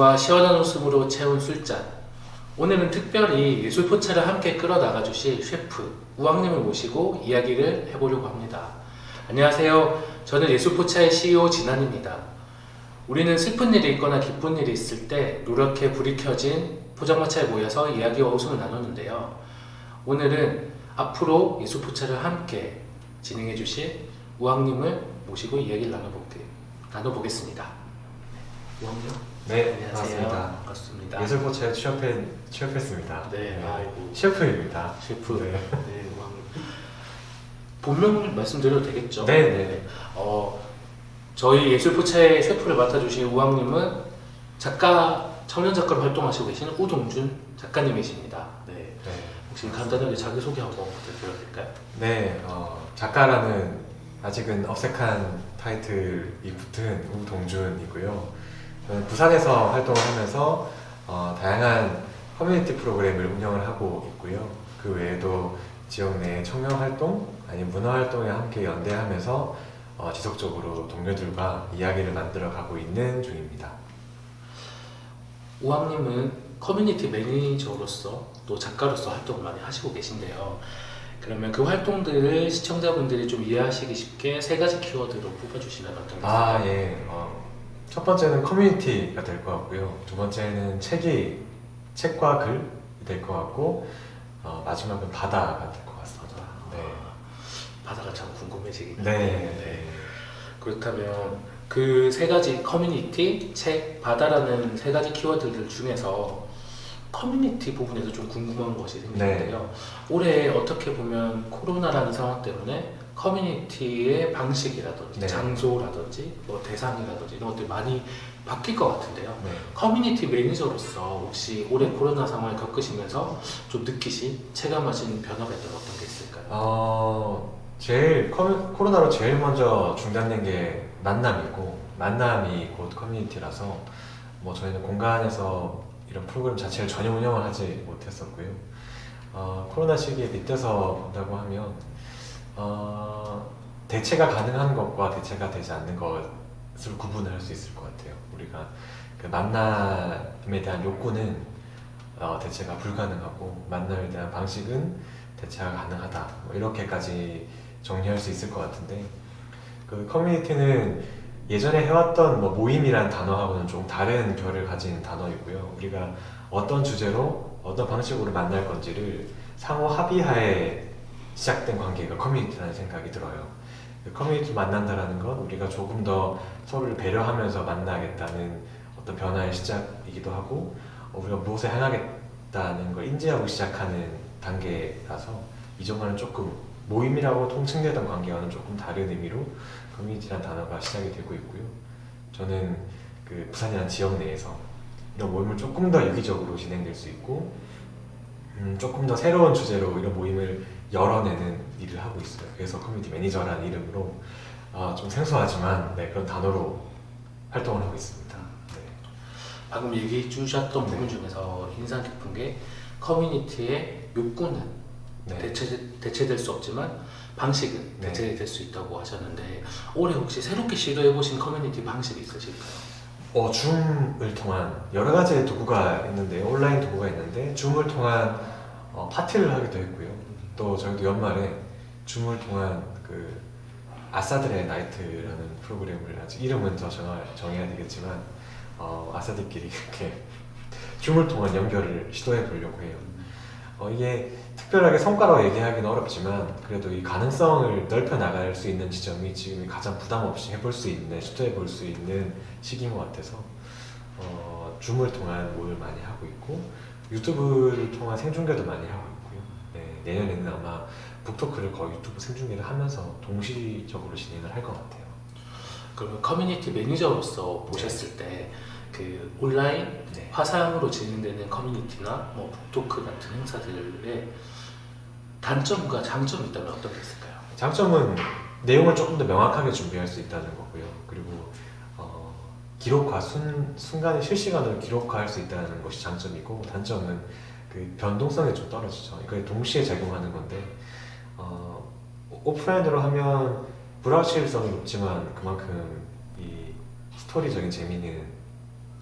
에너지와 시원한 웃음으로 채운 술잔. 오늘은 특별히 예술 포차를 함께 끌어나가 주실 셰프 우왕님을 모시고 이야기를 해보려고 합니다. 안녕하세요. 저는 예술 포차의 CEO 진한입니다. 우리는 슬픈 일이 있거나 기쁜 일이 있을 때 노랗게 불이 켜진 포장마차에 모여서 이야기와 웃음을 나누는데요. 오늘은 앞으로 예술 포차를 함께 진행해 주실 우왕님을 모시고 이야기를 나눠보겠습니다. 우왕님? 네, 안녕하세요. 반갑습니다. 반갑습니다. 예술포차에 취업했습니다. 네, 아이고. 셰프입니다. 셰프. 네. 네, 우왕님. 본명을 말씀드려도 되겠죠? 네. 저희 예술포차의 셰프를 맡아주신 우왕님은 청년 작가로 활동하시고 계시는 우동준 작가님이십니다. 네. 네. 혹시 간단하게 자기소개 한번 부탁드려도 될까요? 네, 작가라는 아직은 어색한 타이틀이 붙은 우동준이고요. 저는 부산에서 활동을 하면서 다양한 커뮤니티 프로그램을 운영을 하고 있고요. 그 외에도 지역 내 청년 활동, 아니면 문화 활동에 함께 연대하면서 지속적으로 동료들과 이야기를 만들어 가고 있는 중입니다. 우왕님은 커뮤니티 매니저로서 또 작가로서 활동을 많이 하시고 계신데요. 그러면 그 활동들을 시청자분들이 좀 이해하시기 쉽게 세 가지 키워드로 뽑아주시면 어떤 게 있을까요? 예. 첫 번째는 커뮤니티가 될 것 같고요. 두 번째는 책과 글이 될 것 같고, 마지막은 바다가 될 것 같습니다. 네. 바다가 참 궁금해지긴 네. 네. 그렇다면 그 세 가지 커뮤니티, 책, 바다라는 세 가지 키워드들 중에서 커뮤니티 부분에서 좀 궁금한 것이 생기는데요. 올해 어떻게 보면 코로나라는 상황 때문에 커뮤니티의 방식이라든지 네. 장소라든지 뭐 대상이라든지 이런 것들이 많이 바뀔 것 같은데요. 네. 커뮤니티 매니저로서 혹시 올해 코로나 상황을 겪으시면서 좀 느끼신, 체감하신 변화가 있다면 어떤 게 있을까요? 코로나로 제일 먼저 중단된 게 만남이고, 만남이 곧 커뮤니티라서, 저희는 공간에서 이런 프로그램 자체를 전혀 운영을 하지 못했었고요. 코로나 시기에 빗대서 본다고 하면, 대체가 가능한 것과 대체가 되지 않는 것을 구분을 할 수 있을 것 같아요. 우리가 그 만남에 대한 욕구는 대체가 불가능하고, 만남에 대한 방식은 대체가 가능하다. 이렇게까지 정리할 수 있을 것 같은데, 그 커뮤니티는 예전에 해왔던 모임이란 단어하고는 좀 다른 결을 가진 단어이고요. 우리가 어떤 주제로 어떤 방식으로 만날 건지를 상호 합의하에 시작된 관계가 커뮤니티라는 생각이 들어요. 그 커뮤니티를 만난다라는 건 우리가 조금 더 서로를 배려하면서 만나겠다는 어떤 변화의 시작이기도 하고, 우리가 무엇을 향하겠다는 걸 인지하고 시작하는 단계라서, 이전과는 조금 모임이라고 통칭되던 관계와는 조금 다른 의미로 커뮤니티라는 단어가 시작이 되고 있고요. 저는 그 부산이라는 지역 내에서 이런 모임을 조금 더 유기적으로 진행될 수 있고, 조금 더 새로운 주제로 이런 모임을 열어내는 일을 하고 있어요. 그래서 커뮤니티 매니저라는 이름으로 좀 생소하지만 그런 단어로 활동을 하고 있습니다. 네. 방금 얘기해 주셨던 부분 중에서 인상 깊은 게 커뮤니티의 욕구는 네. 대체될 수 없지만 방식은 네. 대체될 수 있다고 하셨는데, 올해 혹시 새롭게 시도해보신 커뮤니티 방식이 있으실까요? 줌을 통한 여러 가지 도구가 있는데, 온라인 도구가 있는데, 줌을 통한 파티를 하기도 했고요. 또 저희도 연말에 줌을 통한 그 아싸들의 나이트라는 프로그램을, 아직 이름은 더 정해야 되겠지만 아싸들끼리 이렇게 줌을 통한 연결을 시도해 보려고 해요. 이게 특별하게 성과로 얘기하기는 어렵지만, 그래도 이 가능성을 넓혀 나갈 수 있는 지점이 지금 가장 부담 없이 해볼 수 있는, 시도해 볼 수 있는 시기인 것 같아서 줌을 통한 모임을 많이 하고 있고, 유튜브를 통한 생중계도 많이 하고 있고요. 네, 내년에는 아마 북토크를 거의 유튜브 생중계를 하면서 동시적으로 진행을 할 것 같아요. 그러면 커뮤니티 매니저로서 보셨을 때 그 온라인 네. 화상으로 진행되는 커뮤니티나 북토크 같은 행사들의 단점과 장점이 있다면 어떤 게 있을까요? 장점은 내용을 조금 더 명확하게 준비할 수 있다는 거고요. 그리고 기록화, 순간에 실시간으로 기록화할 수 있다는 것이 장점이고, 단점은 그 변동성이 좀 떨어지죠. 이거 동시에 적용하는 건데, 오프라인으로 하면 불확실성이 높지만 그만큼 이 스토리적인 재미는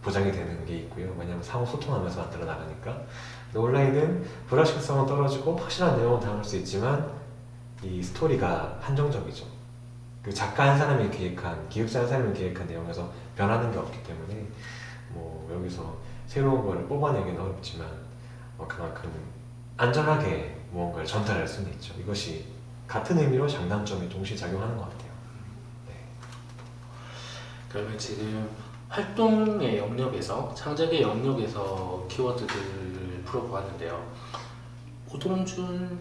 보장이 되는 게 있고요. 왜냐하면 상호 소통하면서 만들어 나가니까. 근데 온라인은 불확실성은 떨어지고 확실한 내용은 담을 수 있지만 이 스토리가 한정적이죠. 그 작가 한 사람이 기획한, 기획자 한 사람이 기획한 내용에서 변하는 게 없기 때문에 뭐 여기서 새로운 거를 뽑아내기는 어렵지만 그만큼 안전하게 무언가를 전달할 수는 있죠. 이것이 같은 의미로 장단점이 동시에 작용하는 것 같아요. 네. 그러면 지금 활동의 영역에서, 창작의 영역에서 키워드들을 풀어보았는데요. 오동준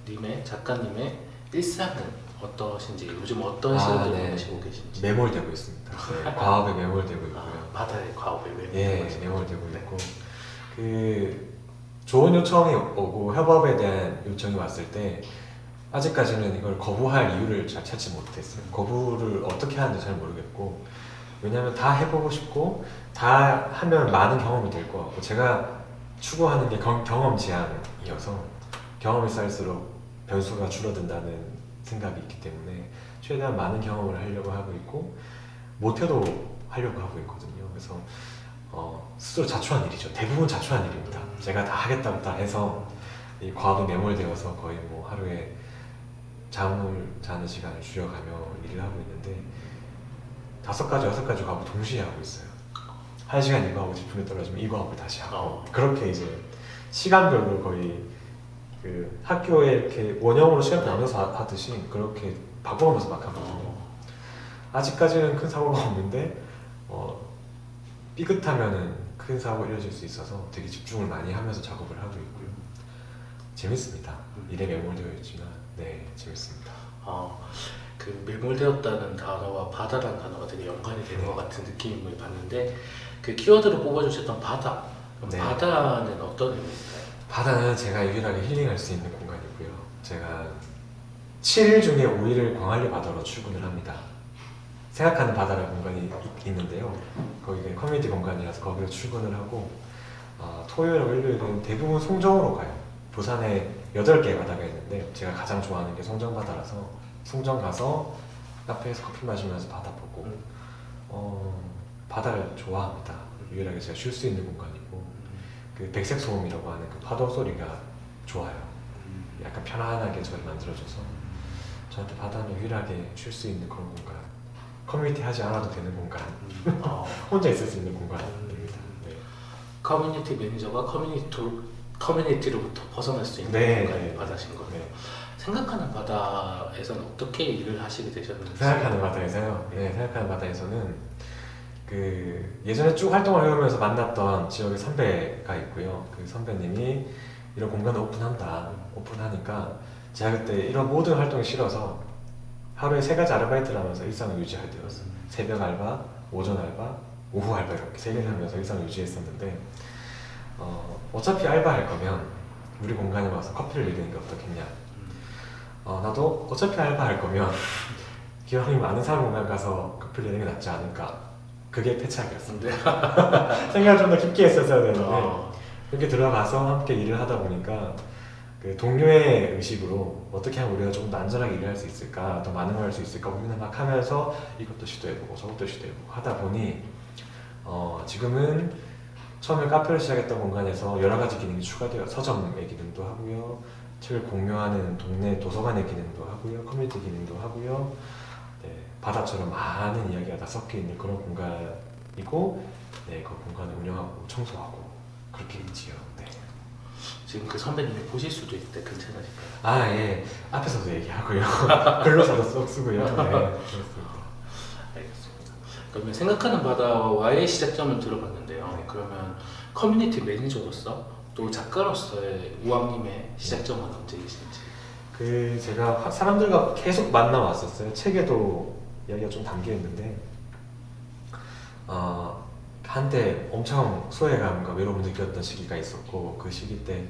님의, 작가님의 일상은 어떠신지, 요즘 어떤 시간들을 네. 보내시고 계신지. 매몰되고 있습니다. 네, 과업에 매몰되고 있고요. 바다의 과업에 예, 매몰되고 매몰되고 네. 있고 그 좋은 요청이 오고 협업에 대한 요청이 왔을 때 아직까지는 이걸 거부할 이유를 잘 찾지 못했어요. 거부를 어떻게 하는지 잘 모르겠고, 왜냐하면 다 해보고 싶고 다 하면 많은 경험이 될 것 같고, 제가 추구하는 게 경험 지향이어서 경험이 쌓일수록 변수가 줄어든다는 생각이 있기 때문에 최대한 많은 경험을 하려고 하고 있고, 못해도 하려고 하고 있거든요. 그래서 스스로 자초한 일이죠. 대부분 자초한 일입니다. 제가 다 하겠다고 다 해서 이 과업에 매몰되어서 거의 뭐 하루에 잠을 자는 시간을 줄여가며 일을 하고 있는데 5가지, 6가지 과업을 동시에 하고 있어요. 1시간 이거 하고 제품이 떨어지면 이거 하고 다시 하고 그렇게 이제 시간별로 거의 그 학교에 이렇게 원형으로 시간 나눠서 하듯이 그렇게 바꿔가면서 막 하거든요. 아직까지는 큰 사고가 없는데 삐끗하면은 큰 사고가 이어질 수 있어서 되게 집중을 많이 하면서 작업을 하고 있고요. 재밌습니다. 일에 매몰되어 있지만 네, 재밌습니다. 그 매몰되었다는 단어와 바다라는 단어가 되게 연관이 되는 것 같은 느낌을 받는데, 그 키워드로 뽑아주셨던 바다, 그럼 네. 바다는 어떤 의미일까요? 바다는 제가 유일하게 힐링할 수 있는 공간이고요. 제가 7일 중에 5일을 광안리 바다로 출근을 합니다. 생각하는 바다라는 공간이 있는데요. 거기가 커뮤니티 공간이라서 거기로 출근을 하고 토요일과 일요일은 대부분 송정으로 가요. 부산에 8개의 바다가 있는데 제가 가장 좋아하는 게 송정 바다라서 송정 가서 카페에서 커피 마시면서 바다 보고 바다를 좋아합니다. 유일하게 제가 쉴 수 있는 공간이고 그 백색 소음이라고 하는 그 파도 소리가 좋아요. 약간 편안하게 저를 만들어줘서 저한테 바다는 유일하게 쉴 수 있는 그런 공간. 커뮤니티 하지 않아도 되는 공간. 혼자 있을 수 있는 공간입니다. 네. 커뮤니티 매니저가 커뮤니티로부터 벗어날 수 있는 네, 공간이 네. 바다신 거예요. 네. 생각하는 바다에서는 어떻게 일을 하시게 되셨는지. 생각하는 바다에서요. 네, 생각하는 바다에서는 그 예전에 쭉 활동을 해오면서 만났던 지역의 선배가 있고요. 그 선배님이 이런 공간을 오픈하니까 제가 그때 이런 모든 활동이 싫어서 하루에 3가지 아르바이트를 하면서 일상을 유지할 때였어요. 새벽 알바, 오전 알바, 오후 알바 이렇게 3개를 하면서 일상을 유지했었는데 어차피 알바할 거면 우리 공간에 와서 커피를 내리는 게 어떻겠냐. 나도 어차피 알바할 거면 기왕이 많은 사람 공간 가서 커피를 내는 게 낫지 않을까. 그게 패착이었습니다. 생각을 좀 더 깊게 했었어야 되는데 이렇게 들어가서 함께 일을 하다 보니까 그 동료의 의식으로 어떻게 하면 우리가 조금 더 안전하게 일을 할 수 있을까, 더 많은 걸 할 수 있을까 고민을 막 하면서 이것도 시도해보고 저것도 시도해보고 하다 보니 지금은 처음에 카페를 시작했던 공간에서 여러 가지 기능이 추가되어 서점의 기능도 하고요, 책을 공유하는 동네 도서관의 기능도 하고요, 커뮤니티 기능도 하고요, 네, 바다처럼 많은 이야기가 다 섞여 있는 그런 공간이고, 네, 그 공간을 운영하고 청소하고 그렇게 있지요. 네. 지금 그 선배님이 보실 수도 있대. 괜찮으실까요? 아, 예. 앞에서도 얘기하고요. 글로서도 쏙 쓰고요. 네, 그렇습니다. 알겠습니다. 그러면 생각하는 바다와의 시작점을 들어봤는데요. 네. 그러면 커뮤니티 매니저로서 또 작가로서의 우왕님의 시작점은 언제이신지? 그 제가 사람들과 계속 만나왔었어요. 책에도 이야기가 좀 담겨 있는데 한때 엄청 소외감과 외로움을 느꼈던 시기가 있었고, 그 시기 때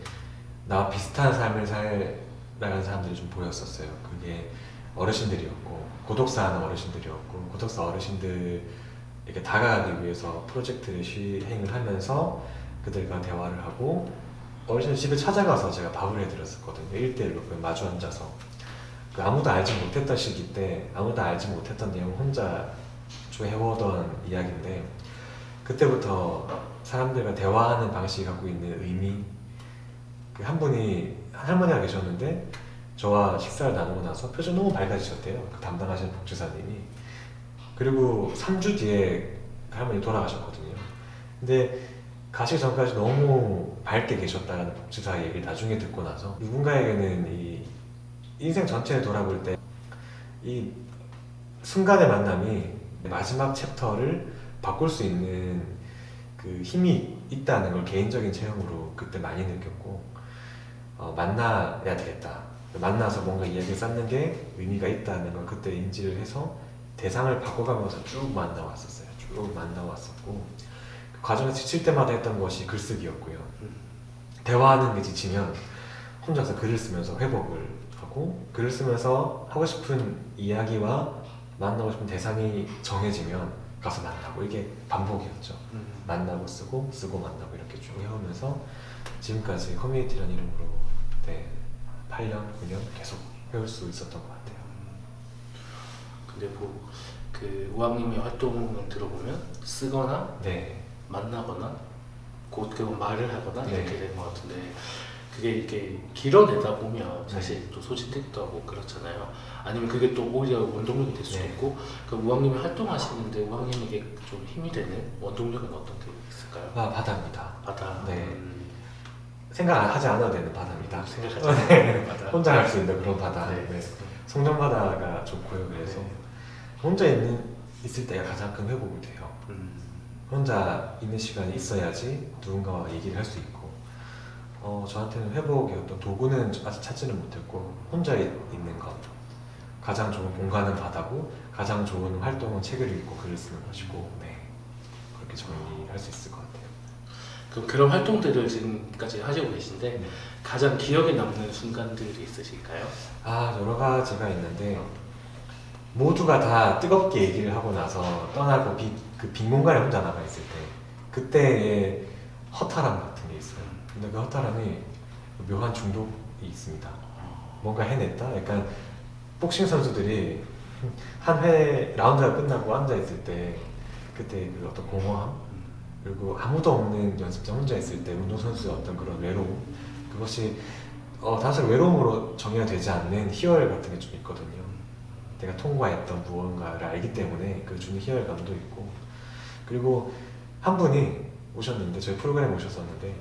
나와 비슷한 삶을 살아가는 사람들이 좀 보였었어요. 그게 어르신들이었고, 고독사 하는 어르신들이었고, 고독사 어르신들에게 다가가기 위해서 프로젝트를 시행을 하면서 그들과 대화를 하고 어르신 집에 찾아가서 제가 밥을 해드렸었거든요. 1대1로 마주 앉아서. 그 아무도 알지 못했던 시기 때 아무도 알지 못했던 내용 혼자 쭉 해오던 이야기인데, 그때부터 사람들과 대화하는 방식이 갖고 있는 의미, 그 한 분이 할머니가 계셨는데 저와 식사를 나누고 나서 표정 너무 밝아지셨대요. 그 담당하시는 복지사님이. 그리고 3주 뒤에 그 할머니 돌아가셨거든요. 근데 가시기 전까지 너무 밝게 계셨다는 복지사 얘기를 나중에 듣고 나서 누군가에게는 이 인생 전체를 돌아볼 때 이 순간의 만남이 마지막 챕터를 바꿀 수 있는 그 힘이 있다는 걸 개인적인 체험으로 그때 많이 느꼈고 만나야 되겠다. 만나서 뭔가 이야기를 쌓는 게 의미가 있다는 걸 그때 인지를 해서 대상을 바꿔가면서 쭉 만나왔었어요. 쭉 만나왔었고 그 과정에서 지칠 때마다 했던 것이 글쓰기였고요. 대화하는 게 지치면 혼자서 글을 쓰면서 회복을 하고 글을 쓰면서 하고 싶은 이야기와 만나고 싶은 대상이 정해지면 가서 만나고 이게 반복이었죠. 만나고 쓰고 쓰고 만나고 이렇게 쭉 해오면서 지금까지 커뮤니티라는 이름으로 8년, 9년 계속 해올 수 있었던 것 같아요. 근데 뭐 그 우왕님의 활동을 들어보면 쓰거나 네. 만나거나 곧 결국 말을 하거나 네. 이렇게 되는 것 같은데 그게 이렇게 길어내다 보면 사실 또 소진택도 하고 그렇잖아요. 아니면 그게 또 오히려 원동력이 될 수도 네. 있고 그 우왕님이 활동하시는데 우왕님에게 좀 힘이 되는 원동력은 어떤 게 있을까요? 바다입니다. 바다. 네. 생각하지 않아도 되는 바다입니다. 생각하지 않는 바다. 혼자 할 수 있는 그런 바다. 네. 네. 송정바다가 좋고요. 그래서 네. 혼자 있을 때가 가장 큰 회복이 돼요. 혼자 있는 시간이 있어야지 누군가와 얘기를 할 수 있고 저한테는 회복의 어떤 도구는 아직 찾지는 못했고 혼자 있는 것 가장 좋은 공간은 바다고 가장 좋은 활동은 책을 읽고 글을 쓰는 것이고 네. 그렇게 정리할 수 있을 것 같아요. 그럼 그런 활동들을 지금까지 하시고 계신데 네. 가장 기억에 남는 순간들이 있으실까요? 여러 가지가 있는데 모두가 다 뜨겁게 얘기를 하고 나서 떠나고 그 빈 공간에 혼자 남아있을 때 그때의 허탈함 같은 게 있어요. 근데 그 허탈함이 묘한 중독이 있습니다. 뭔가 해냈다? 약간 복싱 선수들이 한 회 라운드가 끝나고 앉아있을 때 그때 그 어떤 공허함 그리고 아무도 없는 연습장 혼자 있을 때 운동선수의 어떤 그런 외로움 그것이 단순 외로움으로 정의가 되지 않는 희열 같은 게 좀 있거든요. 내가 통과했던 무언가를 알기 때문에 그 주는 희열감도 있고 그리고 한 분이 오셨는데 저희 프로그램에 오셨었는데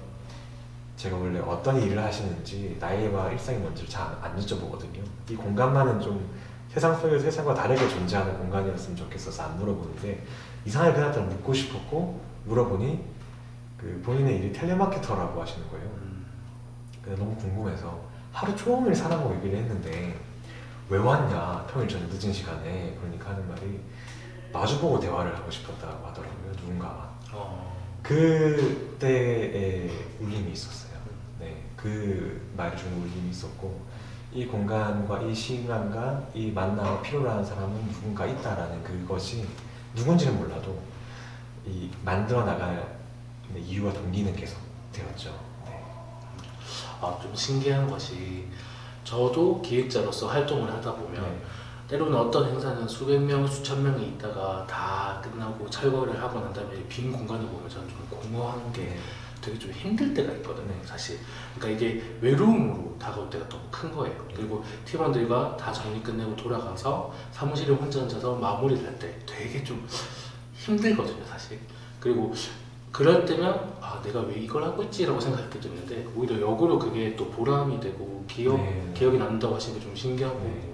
제가 원래 어떤 일을 하시는지 나이와 일상이 뭔지를 잘 안 여쭤보거든요. 이 공간만은 좀 세상 속에서 세상과 다르게 존재하는 공간이었으면 좋겠어서 안 물어보는데 이상하게 그날따라 묻고 싶었고 물어보니 그 본인의 일이 텔레마케터라고 하시는 거예요. 근데 너무 궁금해서 하루 종일 사람하고 얘기를 했는데 왜 왔냐 평일 저녁 늦은 시간에 그러니까 하는 말이 마주보고 대화를 하고 싶었다고 하더라고요. 누군가와 그때의 울림이 있었어요. 네, 그 말이 주는 울림이 있었고 이 공간과 이 시간과 이 만남을 필요로 하는 사람은 누군가 있다라는 그것이 누군지는 몰라도 이 만들어 나갈 이유와 동기는 계속 되었죠. 네. 좀 신기한 것이 저도 기획자로서 활동을 하다 보면 네. 때로는 어떤 행사는 수백 명, 수천 명이 있다가 다 끝나고 철거를 하고 난 다음에 빈 공간을 보면 저는 좀 공허한 게 되게 좀 힘들 때가 있거든요, 사실. 그러니까 이게 외로움으로 다가올 때가 너무 큰 거예요. 그리고 팀원들과 다 정리 끝내고 돌아가서 사무실에 혼자 앉아서 마무리를 할 때 되게 좀 힘들거든요, 사실. 그리고 그럴 때면 내가 왜 이걸 하고 있지라고 생각할 때도 있는데 오히려 역으로 그게 또 보람이 되고 기억이 남는다고 하시는 게 좀 신기한 부분이거든요.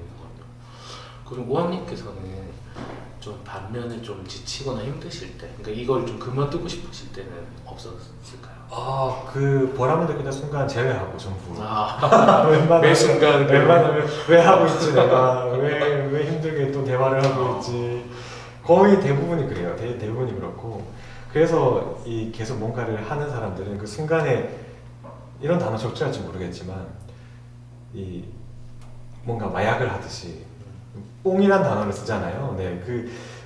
그럼 오함님께서는 좀 반면에 좀 지치거나 힘드실 때, 그러니까 이걸 좀 그만두고 싶으실 때는 없었을까요? 그 보람을 느끼는 순간 제외하고 전부 매 순간 웬만하면 왜 하고 있지 내가 왜 힘들게 또 대화를 하고 있지 거의 대부분이 그래요. 대부분이 그렇고 그래서 이 계속 뭔가를 하는 사람들은 그 순간에 이런 단어 적절할지 모르겠지만 이 뭔가 마약을 하듯이 뽕이란 단어를 쓰잖아요. 네,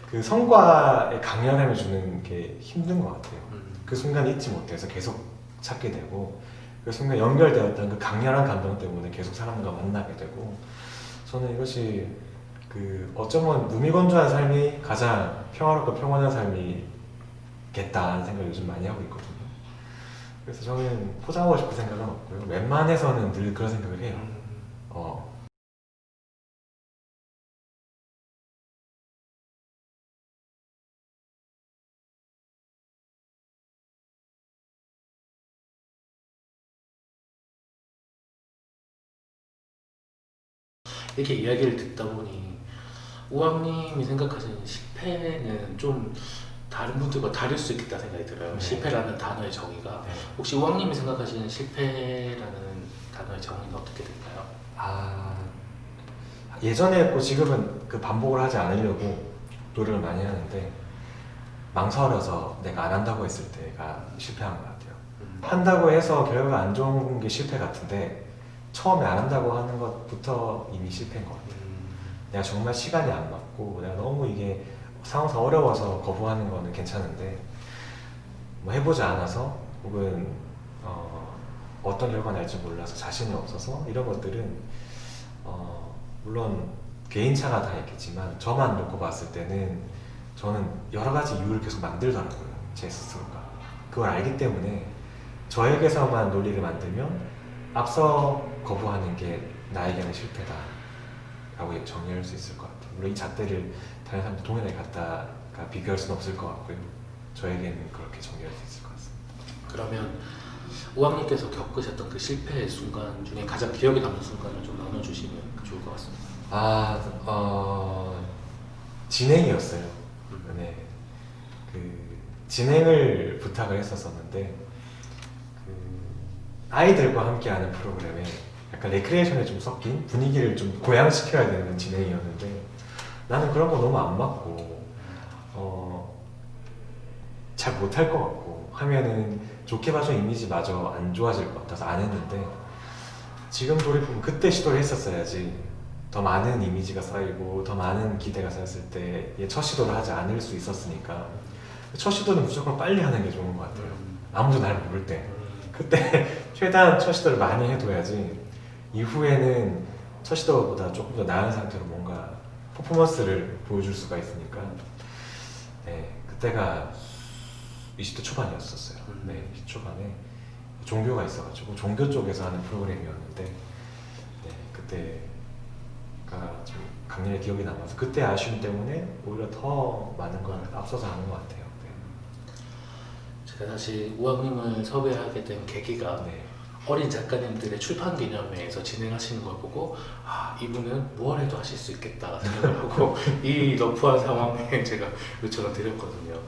그 성과의 강렬함을 주는 게 힘든 것 같아요. 그 순간 잊지 못해서 계속 찾게 되고 그 순간 연결되었던 그 강렬한 감동 때문에 계속 사람과 만나게 되고 저는 이것이 어쩌면 무미건조한 삶이 가장 평화롭고 평온한 삶이 겠다는 생각을 요즘 많이 하고 있거든요. 그래서 저는 포장하고 싶은 생각은 없고요. 웬만해서는 늘 그런 생각을 해요. 어, 이렇게 이야기를 듣다 보니 우왕님이 생각하시는 실패는 좀 다른 분들과 다를 수 있겠다 생각이 들어요. 네. 실패라는 단어의 정의가. 네. 혹시 우왕님이 생각하시는 실패라는 단어의 정의는 어떻게 될까요? 아, 예전에 했고 지금은 그 반복을 하지 않으려고 노력을 많이 하는데 망설여서 내가 안 한다고 했을 때가 실패한 것 같아요. 한다고 해서 결과가 안 좋은 게 실패 같은데 처음에 안 한다고 하는 것부터 이미 실패인 것 같아요. 내가 정말 시간이 안 맞고 내가 너무 이게 상황상 어려워서 거부하는 거는 괜찮은데 뭐 해보지 않아서 혹은 어떤 결과가 날지 몰라서 자신이 없어서 이런 것들은 물론 개인차가 다 있겠지만 저만 놓고 봤을 때는 저는 여러 가지 이유를 계속 만들더라고요. 제 스스로가 그걸 알기 때문에 저에게서만 논리를 만들면 앞서 거부하는 게 나에게는 실패다 라고 정리할 수 있을 것 같아요. 물론 이 잣대를 다른 사람들 동일하게 갖다가 비교할 수는 없을 것 같고요. 저에게는 그렇게 정리할 수 있을 것 같습니다. 그러면 우왕님께서 겪으셨던 그 실패의 순간 중에 가장 기억에 남는 순간을 좀 나눠주시면 좋을 것 같습니다. 진행이었어요. 네. 그 진행을 부탁을 했었었는데 그 아이들과 함께하는 프로그램에 약간 레크레이션에 좀 섞인 분위기를 좀 고양시켜야 되는 진행이었는데 나는 그런 거 너무 안 맞고 잘 못할 것 같고 하면은 좋게 봐준 이미지마저 안 좋아질 것 같아서 안 했는데 지금 돌이보면 그때 시도를 했었어야지 더 많은 이미지가 쌓이고 더 많은 기대가 쌓였을 때 첫 시도를 하지 않을 수 있었으니까 첫 시도는 무조건 빨리 하는 게 좋은 것 같아요. 아무도 날 모를 때 그때 최대한 첫 시도를 많이 해둬야지 이후에는 첫 시도보다 조금 더 나은 상태로 뭔가 퍼포먼스를 보여줄 수가 있으니까 네, 그때가 20대 초반이었었어요. 네, 20대 초반에 종교가 있어가지고 종교 쪽에서 하는 프로그램이었는데 네, 그때가 좀 강렬히 기억이 남아서 그때 아쉬움 때문에 오히려 더 많은 걸 앞서서 하는 것 같아요. 제가 사실 우왕님을 섭외하게 된 계기가 네. 어린 작가님들의 출판 기념회에서 진행하시는 걸 보고 이분은 뭘 해도 하실 수 있겠다 생각을 하고 이 러프한 상황에 제가 요청을 드렸거든요.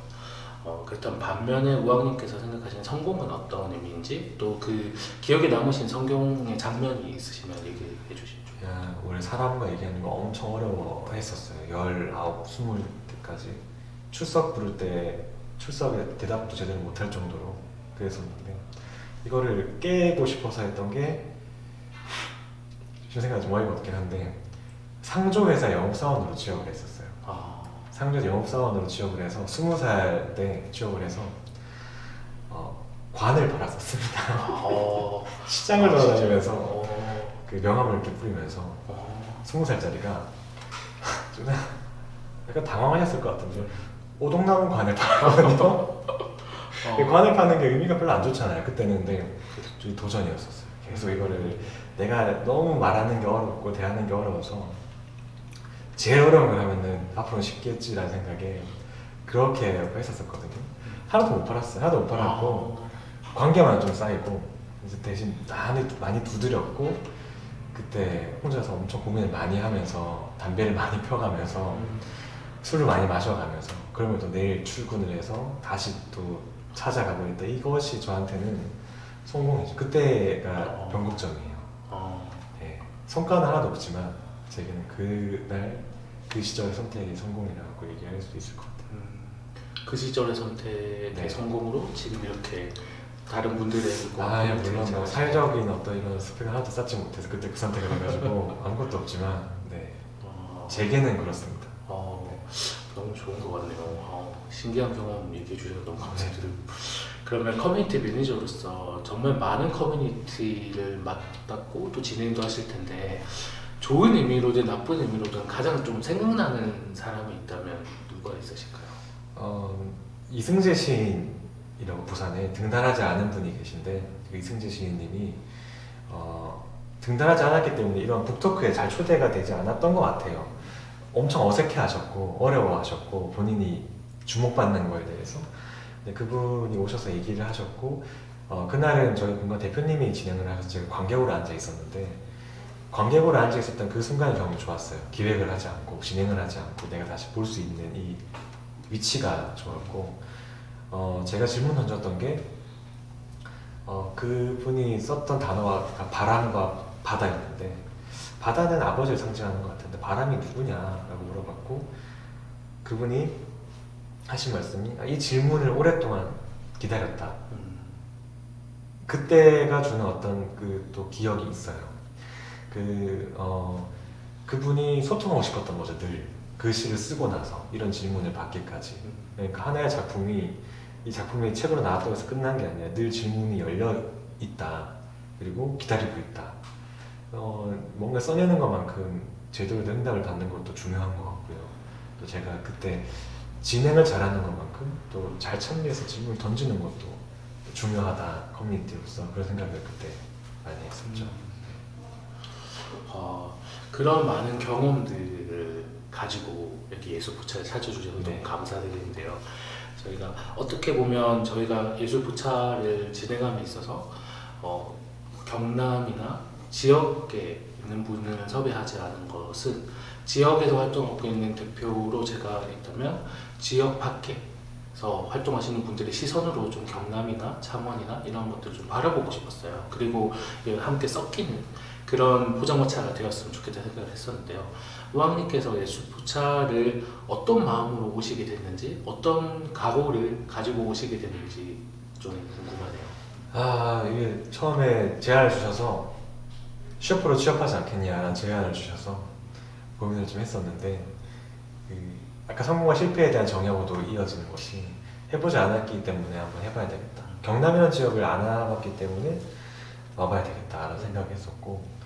그렇다면 반면에 우왕님께서 생각하시는 성공은 어떤 의미인지 또 그 기억에 남으신 성경의 장면이 있으시면 얘기해 주시죠. 그냥 원래 사람과 얘기하는 거 엄청 어려워했었어요. 19, 20 때까지 출석 부를 때 출석에 대답도 제대로 못할 정도로 그랬었는데 이거를 깨고 싶어서 했던 게 지금 생각이 좀 어이가 없긴 한데 상조회사 영업사원으로 취업을 했었어요. 상조에서 영업사원으로 취업을 해서 20살 때 취업을 해서 관을 팔았었습니다. 시장을 돌아다니면서 그 명함을 이렇게 뿌리면서 20살짜리가 좀 약간 당황하셨을 것 같은데 오동나무 관을 팔았거든요. 관을 파는 게 의미가 별로 안 좋잖아요 그때는. 근데 좀 도전이었었어요. 계속 이거를 내가 너무 말하는 게 어렵고 대하는 게 어려워서 제일 어려운 걸 하면은 앞으로는 쉽겠지라는 생각에 그렇게 했었었거든요. 하나도 못 팔았어요. 하나도 못 팔았고 관계만 좀 쌓이고 이제 대신 많이 두드렸고 그때 혼자서 엄청 고민을 많이 하면서 담배를 많이 펴가면서 술을 많이 마셔가면서 그러면 또 내일 출근을 해서 다시 또 찾아가고 있다. 이것이 저한테는 성공이죠. 그때가 변곡점이에요. 네. 성과는 하나도 없지만 제게는 그날 그 시절의 선택이 성공이라고 얘기할 수 있을 것 같아요. 그 시절의 선택의 네. 성공으로 지금 이렇게 다른 분들의 물론 뭐 사회적인 어떤 이런 스펙을 하나도 쌓지 못해서 그때 그 선택을 해가지고 아무것도 없지만 네. 제게는 그렇습니다. 너무 좋은 것 같네요. 신기한 경험 얘기해 주셔서 너무 감사드리고 그러면 커뮤니티 매니저로서 정말 많은 커뮤니티를 맡았고 또 진행도 하실 텐데 좋은 의미로든 나쁜 의미로든 가장 좀 생각나는 사람이 있다면 누가 있으실까요? 이승재 시인이라고 부산에 등단하지 않은 분이 계신데 그 이승재 시인님이 등단하지 않았기 때문에 이런 북토크에 잘 초대가 되지 않았던 것 같아요. 엄청 어색해하셨고 어려워하셨고 본인이 주목받는 거에 대해서. 근데 그분이 오셔서 얘기를 하셨고 그날은 저희 공간 대표님이 진행을 하셔서 제가 관객으로 앉아 있었는데 관객으로 앉아 있었던 그 순간이 너무 좋았어요. 기획을 하지 않고 진행을 하지 않고 내가 다시 볼 수 있는 이 위치가 좋았고 제가 질문 던졌던 게 그분이 썼던 단어가 바람과 바다였는데 바다는 아버지를 상징하는 것 같은데 바람이 누구냐라고 물어봤고 그분이 하신 말씀이 이 질문을 오랫동안 기다렸다. 그때가 주는 어떤 그 또 기억이 있어요. 그분이 소통하고 싶었던 거죠. 늘 글씨를 쓰고 나서 이런 질문을 받기까지. 그러니까 하나의 작품이 이 작품이 책으로 나왔다고 해서 끝난 게 아니라 늘 질문이 열려 있다. 그리고 기다리고 있다. 뭔가 써내는 것만큼 제대로 된 응답을 받는 것도 중요한 것 같고요. 또 제가 그때 진행을 잘하는 것만큼 또 잘 참여해서 질문을 던지는 것도 중요하다. 커뮤니티로서 그런 생각을 그때 많이 했었죠. 그런 많은 경험들을 가지고 여기 예술포차를 찾아주셔서 네. 너무 감사드리는데요. 저희가 어떻게 보면 저희가 예술포차를 진행함에 있어서 경남이나 지역에 있는 분을 섭외하지 않은 것은 지역에서 활동하고 있는 대표로 제가 있다면 지역 밖에서 활동하시는 분들의 시선으로 좀 경남이나 창원이나 이런 것들을 좀 바라보고 싶었어요. 그리고 함께 섞이는 그런 포장마차가 되었으면 좋겠다는 생각을 했었는데요. 우왕님께서 예술포차를 어떤 마음으로 오시게 됐는지, 어떤 각오를 가지고 오시게 됐는지 좀 궁금하네요. 이게 처음에 제안을 주셔서 셰프로 취업하지 않겠냐라는 제안을 주셔서 고민을 좀 했었는데 아까 성공과 실패에 대한 정의하고도 이어지는 것이 해보지 않았기 때문에 한번 해봐야 되겠다. 경남이라는 지역을 안 와봤기 때문에 와봐야 되겠다라는 생각했었고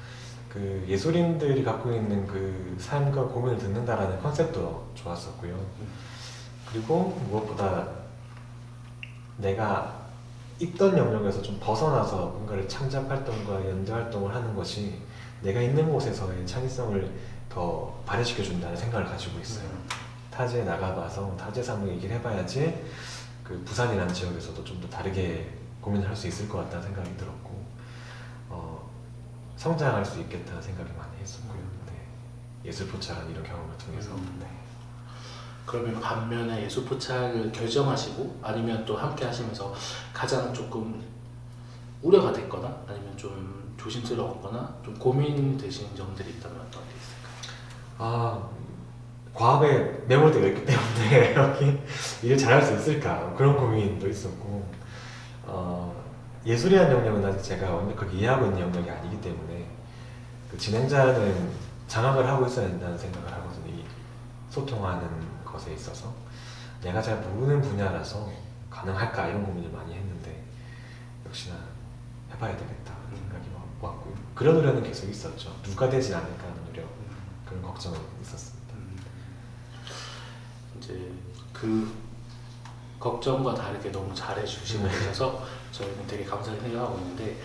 그 예술인들이 갖고 있는 그 삶과 고민을 듣는다라는 컨셉도 좋았었고요. 그리고 무엇보다 내가 있던 영역에서 좀 벗어나서 뭔가를 창작 활동과 연대 활동을 하는 것이 내가 있는 곳에서의 창의성을 더 발휘시켜 준다는 생각을 가지고 있어요. 타지에 나가봐서 타지에서 한번 얘기를 해봐야지 그 부산이라는 지역에서도 좀 더 다르게 고민을 할 수 있을 것 같다는 생각이 들었고 성장할 수 있겠다는 생각이 많이 했었고요. 네. 예술포차라는 이런 경험을 통해서. 네. 그러면 반면에 예술포차를 결정하시고 아니면 또 함께 하시면서 가장 조금 우려가 됐거나 아니면 좀 조심스러웠거나 좀 고민되신 점들이 있다면 어떤 게 있을까요? 과업에 매몰되어 있기 때문에 여기 일을 잘할 수 있을까 그런 고민도 있었고 예술이라는 영역은 아직 제가 완벽하게 이해하고 있는 영역이 아니기 때문에 그 진행자는 장악을 하고 있어야 된다는 생각을 하거든요. 이 소통하는 것에 있어서 내가 잘 모르는 분야라서 가능할까 이런 고민을 많이 했는데 역시나 해봐야 되겠다 생각이 왔고요. 그런 우려는 계속 있었죠. 누가 되지 않을까 하는 우려 그런 걱정은 있었습니다. 이제 그 걱정과 다르게 너무 잘해주시고 계셔서 저희는 되게 감사하게 생각하고 있는데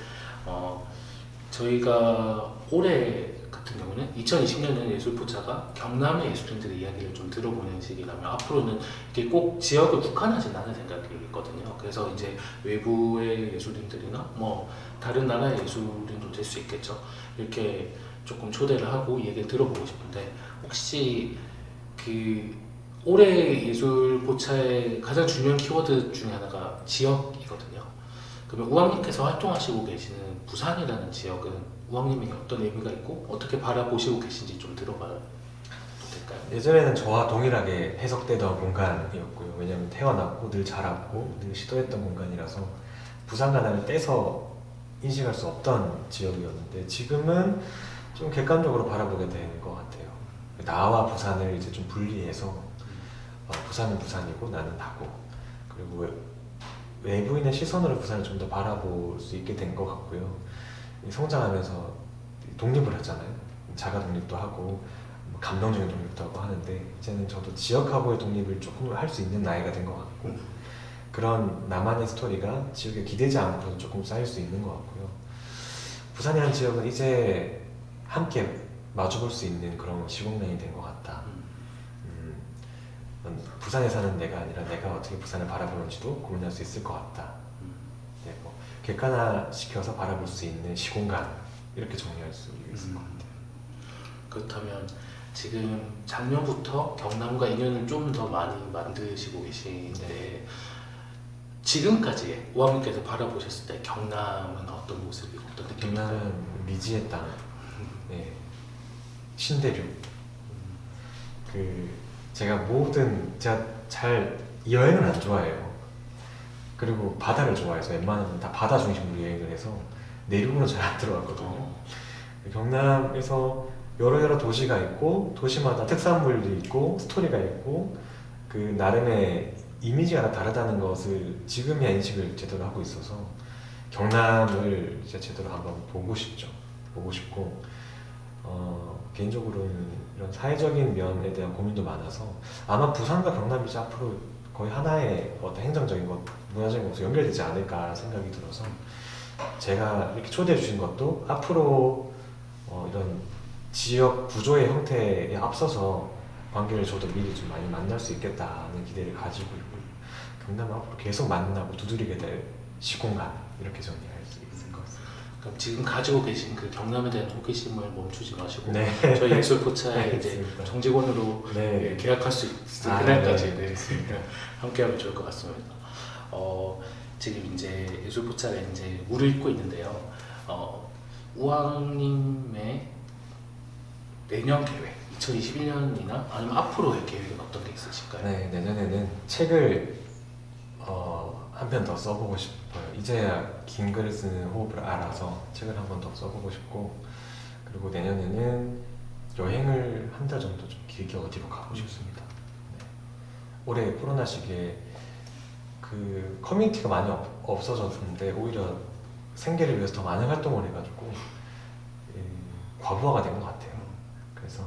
저희가 올해 같은 경우는 2020년은 예술포차가 경남의 예술인들의 이야기를 좀 들어보는 시기라면 앞으로는 이게 꼭 지역을 국한하진 않은 생각이 있거든요. 그래서 이제 외부의 예술인들이나 뭐 다른 나라의 예술인도 될 수 있겠죠. 이렇게 조금 초대를 하고 얘기를 들어보고 싶은데 혹시 그 올해 예술포차의 가장 중요한 키워드 중에 하나가 지역이거든요. 그러면 우왕님께서 활동하시고 계시는 부산이라는 지역은 우왕님에게 어떤 의미가 있고 어떻게 바라보시고 계신지 좀 들어봐도 될까요? 예전에는 저와 동일하게 해석되던 공간이었고요. 왜냐하면 태어났고 늘 자랐고 늘 시도했던 공간이라서 부산과 나를 떼서 인식할 수 없던 지역이었는데 지금은 좀 객관적으로 바라보게 되는 것 같아요. 나와 부산을 이제 좀 분리해서 부산은 부산이고 나는 나고 그리고 외부인의 시선으로 부산을 좀 더 바라볼 수 있게 된 것 같고요. 성장하면서 독립을 하잖아요. 자가 독립도 하고 감정적인 독립도 하고 하는데 이제는 저도 지역하고의 독립을 조금 할 수 있는 나이가 된 것 같고 그런 나만의 스토리가 지역에 기대지 않고도 조금 쌓일 수 있는 것 같고요. 부산이라는 지역은 이제 함께 마주볼 수 있는 그런 시공간이 된 것 같다. 부산에 사는 내가 아니라 내가 어떻게 부산을 바라보는지도 고민할 수 있을 것 같다. 네, 뭐 객관화시켜서 바라볼 수 있는 시공간 이렇게 정리할 수 있을 것 같아요. 그렇다면 지금 작년부터 경남과 인연을 좀 더 많이 만드시고 계신데 지금까지 우아님께서 바라보셨을 때 경남은 어떤 모습이고 어떤 느낌일까요? 경남은 미지의 땅, 네, 신대륙. 제가 잘 여행을 안 좋아해요. 그리고 바다를 좋아해서 웬만하면 다 바다 중심으로 여행을 해서 내륙으로 잘 안 들어갔거든요. 경남에서 여러 도시가 있고 도시마다 특산물도 있고 스토리가 있고 그 나름의 이미지가 다 다르다는 것을 지금이야 인식을 제대로 하고 있어서 경남을 이제 제대로 한번 보고 싶죠. 보고 싶고 개인적으로는 이런 사회적인 면에 대한 고민도 많아서 아마 부산과 경남이 이제 앞으로 거의 하나의 어떤 행정적인 것, 문화적인 것으로 연결되지 않을까 생각이 들어서 제가 이렇게 초대해 주신 것도 앞으로 이런 지역 구조의 형태에 앞서서 관계를 저도 미리 좀 많이 만날 수 있겠다는 기대를 가지고 있고 경남은 앞으로 계속 만나고 두드리게 될 시공간 이렇게 정리할 수 있을 것 같습니다. 그럼 지금 가지고 계신 그 경남에 대한 호기심을 멈추지 마시고 네. 저희 예술포차에 이제 알겠습니다. 정직원으로 네. 계약할 수 있을 아, 그날까지 네. 함께하면 좋을 것 같습니다. 지금 이제 예술포차가 이제 물을 잇고 있는데요. 우왕님의 내년 계획, 2021년이나 아니면 앞으로의 계획은 어떤 게 있으실까요? 네, 내년에는 책을 한 편 더 써보고 싶어요. 이제야 긴 글을 쓰는 호흡을 알아서 책을 한 번 더 써보고 싶고 그리고 내년에는 여행을 한 달 정도 좀 길게 어디로 가고 싶습니다. 네. 올해 코로나 시기에 그 커뮤니티가 많이 없어졌는데 오히려 생계를 위해서 더 많은 활동을 해가지고 과부하가 된 것 같아요. 그래서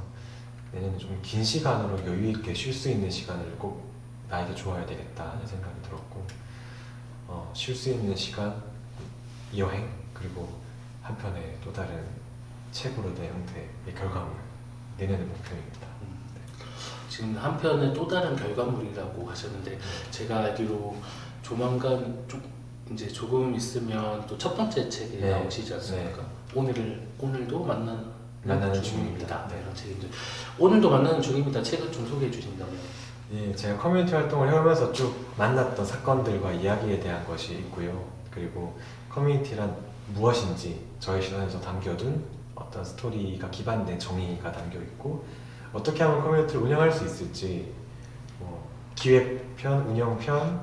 내년에 좀 긴 시간으로 여유 있게 쉴 수 있는 시간을 꼭 나에게 줘야 되겠다 하는 생각이 들었고 쉴 수 있는 시간, 여행 그리고 한편의 또 다른 책으로 된 형태의 결과물 내년의 목표입니다. 지금 한편의 또 다른 결과물이라고 하셨는데 제가 알기로 조만간 이제 조금 있으면 또 첫 번째 책이 네. 나오시지 않습니까? 오늘도 만나는 중입니다. 네. 이런 책인데 오늘도 만나는 중입니다. 책을 좀 소개해 주신다면. 예, 제가 커뮤니티 활동을 해오면서 쭉 만났던 사건들과 이야기에 대한 것이 있고요. 그리고 커뮤니티란 무엇인지 저의 시선에서 담겨둔 어떤 스토리가 기반된 정의가 담겨 있고 어떻게 하면 커뮤니티를 운영할 수 있을지 기획편, 운영편,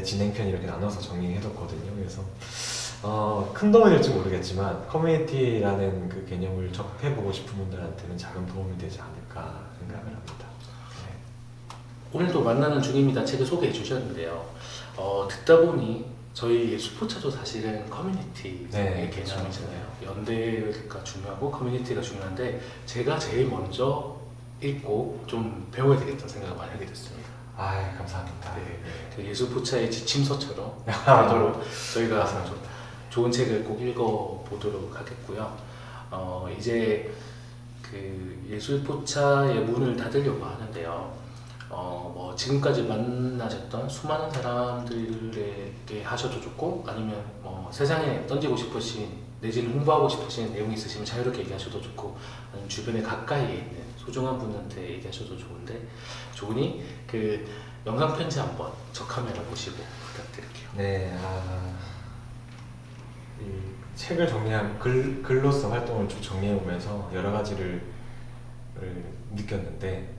진행편 이렇게 나눠서 정리해뒀거든요. 그래서 큰 도움이 될지 모르겠지만 커뮤니티라는 그 개념을 접해보고 싶은 분들한테는 작은 도움이 되지 않을까 생각을 합니다. 오늘도 만나는 중입니다. 책을 소개해 주셨는데요. 듣다 보니 저희 예술포차도 사실은 커뮤니티의 네, 개념이잖아요. 연대가 중요하고 커뮤니티가 중요한데 제가 제일 먼저 읽고 좀 배워야 되겠다는 생각을 많이 하게 됐습니다. 아, 감사합니다. 네, 그 예술포차의 지침서처럼 되도록 저희가 좀 좋은 책을 꼭 읽어보도록 하겠고요. 이제 그 예술포차의 문을 닫으려고 하는데요. 지금까지 만나셨던 수많은 사람들에게 하셔도 좋고 아니면 세상에 던지고 싶으신 내지는 홍보하고 싶으신 내용이 있으시면 자유롭게 얘기하셔도 좋고 아니면 주변에 가까이에 있는 소중한 분한테 얘기하셔도 좋으니 그 영상 편지 한번 저 카메라 보시고 부탁드릴게요. 네, 이 책을 정리한 글로서 활동을 쭉 정리해보면서 여러 가지를 느꼈는데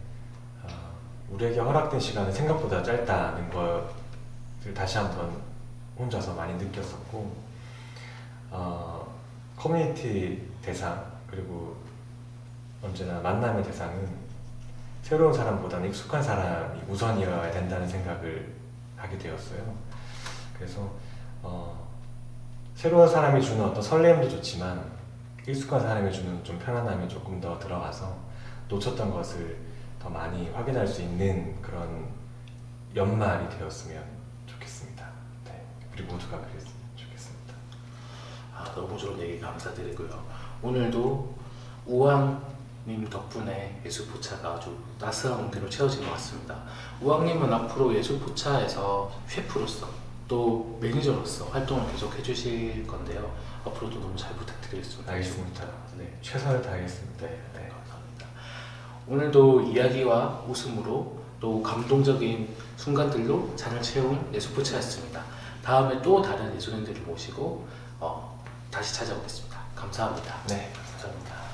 우리에게 허락된 시간은 생각보다 짧다는 것을 다시 한번 혼자서 많이 느꼈었고 커뮤니티 대상 그리고 언제나 만남의 대상은 새로운 사람보다는 익숙한 사람이 우선이어야 된다는 생각을 하게 되었어요. 그래서 새로운 사람이 주는 어떤 설렘도 좋지만 익숙한 사람이 주는 좀 편안함이 조금 더 들어가서 놓쳤던 것을 더 많이 확인할 수 있는 그런 연말이 되었으면 좋겠습니다. 우리 모두가 그랬으면 좋겠습니다. 너무 좋은 얘기 감사드리고요. 오늘도 우왕님 덕분에 예술포차가 아주 따스한 온기로 채워진 것 같습니다. 우왕님은 앞으로 예술포차에서 셰프로서 또 매니저로서 활동을 계속 해주실 건데요. 앞으로도 너무 잘 부탁드리겠습니다. 알겠습니다. 네. 최선을 다하겠습니다. 네, 감사합니다. 오늘도 이야기와 웃음으로 또 감동적인 순간들로 잔을 채운 예술포차였습니다. 다음에 또 다른 예술인들을 모시고 다시 찾아오겠습니다. 감사합니다. 네. 감사합니다.